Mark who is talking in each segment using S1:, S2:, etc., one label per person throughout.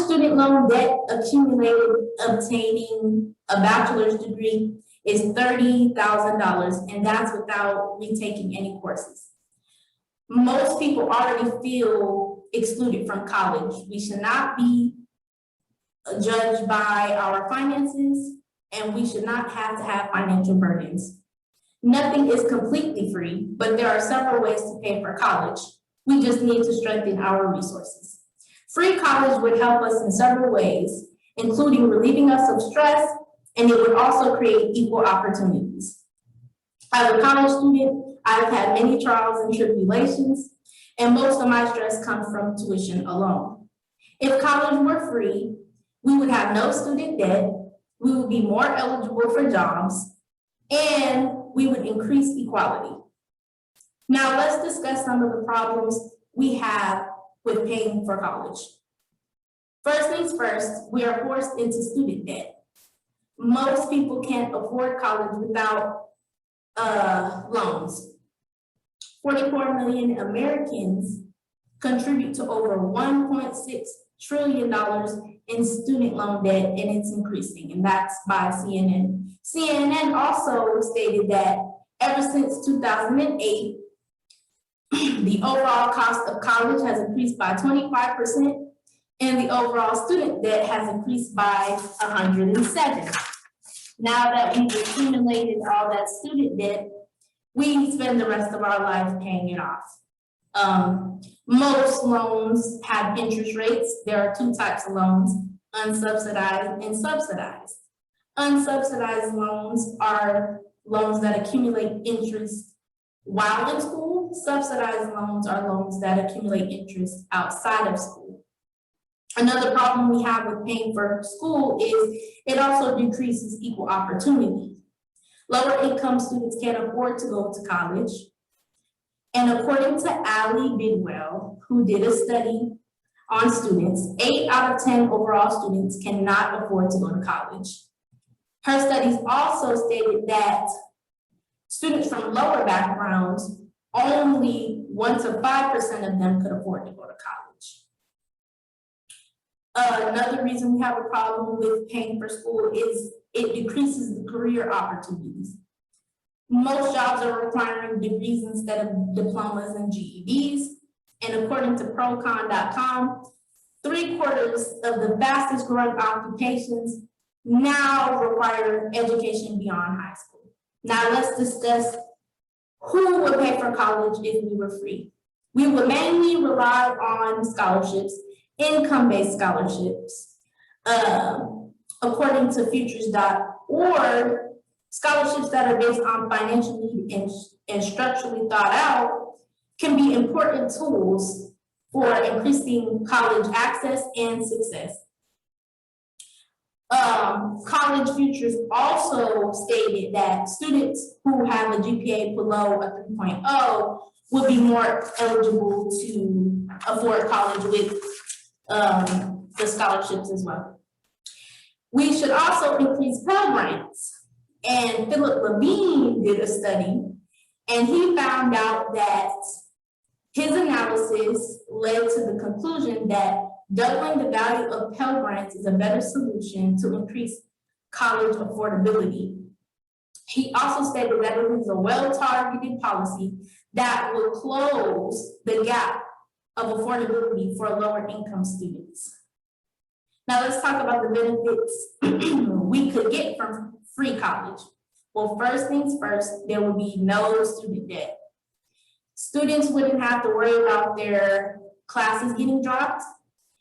S1: student loan debt accumulated obtaining a bachelor's degree is $30,000, and that's without retaking any courses. Most people already feel excluded from college. We should not be judged by our finances, and we should not have to have financial burdens. Nothing is completely free, but there are several ways to pay for college. We just need to strengthen our resources. Free college would help us in several ways, including relieving us of stress, and it would also create equal opportunities. As a college student, I've had many trials and tribulations, and most of my stress comes from tuition alone. If college were free, we would have no student debt, we would be more eligible for jobs, and we would increase equality. Now let's discuss some of the problems we have with paying for college. First things first, we are forced into student debt. Most people can't afford college without loans. 44 million Americans contribute to over $1.6 trillion in student loan debt, and it's increasing, and that's by CNN. CNN also stated that ever since 2008, the overall cost of college has increased by 25%, and the overall student debt has increased by 107. Now that we've accumulated all that student debt, we spend the rest of our life paying it off. Most loans have interest rates. There are two types of loans, unsubsidized and subsidized. Unsubsidized loans are loans that accumulate interest while in school. Subsidized loans are loans that accumulate interest outside of school. Another problem we have with paying for school is it also decreases equal opportunity. Lower income students can't afford to go to college. And according to Allie Bidwell, who did a study on students, 8 out of 10 overall students cannot afford to go to college. Her studies also stated that students from lower backgrounds, only 1 to 5% of them could afford to go to college. Another reason we have a problem with paying for school is it decreases the career opportunities. Most jobs are requiring degrees instead of diplomas and GEDs. And according to procon.com, 3/4 of the fastest growing occupations now require education beyond high school. Now let's discuss who would pay for college if we were free. We would mainly rely on scholarships, income-based scholarships. According to futures.org, scholarships that are based on financial need and structurally thought out can be important tools for increasing college access and success. College Futures also stated that students who have a GPA below a 3.0 would be more eligible to afford college with the scholarships as well. We should also increase Pell Grants. And Philip Levine did a study, and he found out that his analysis led to the conclusion that doubling the value of Pell Grants is a better solution to increase college affordability. He also stated that it is a well-targeted policy that will close the gap of affordability for lower income students. Now let's talk about the benefits we could get from free college. Well, first things first, there would be no student debt. Students wouldn't have to worry about their classes getting dropped.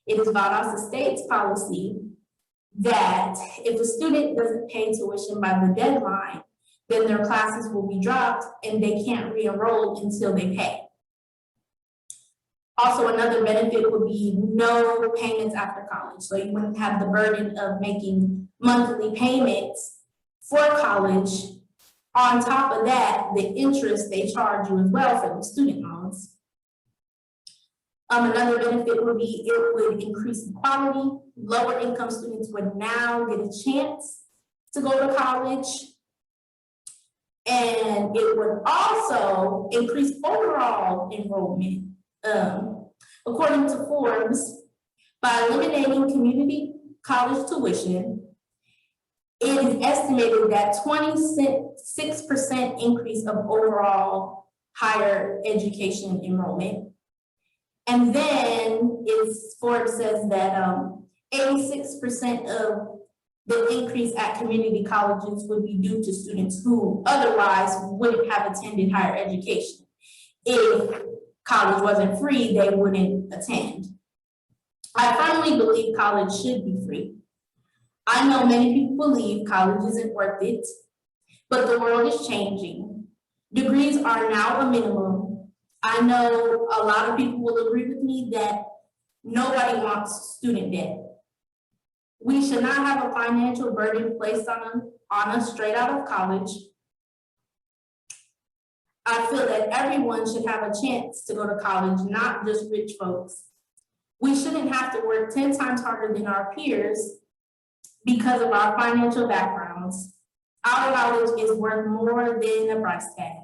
S1: It is Valdosta State's policy that if a student doesn't pay tuition by the deadline, then their classes will be dropped and they can't re-enroll until they pay. Also, another benefit would be no payments after college. So you wouldn't have the burden of making monthly payments for college. On top of that, the interest they charge you as well for the student loans. Another benefit would be it would increase equality. Lower income students would now get a chance to go to college. And it would also increase overall enrollment. According to Forbes, By eliminating community college tuition, it is estimated that 26% increase of overall higher education enrollment. And then Forbes says that 86% of the increase at community colleges would be due to students who otherwise wouldn't have attended higher education. If college wasn't free, they wouldn't attend. I firmly believe college should be free. I know many people believe college isn't worth it, but the world is changing. Degrees are now a minimum. I know a lot of people will agree with me that nobody wants student debt. We should not have a financial burden placed on us straight out of college. I feel that everyone should have a chance to go to college, not just rich folks. We shouldn't have to work 10 times harder than our peers because of our financial backgrounds. Our knowledge is worth more than a price tag.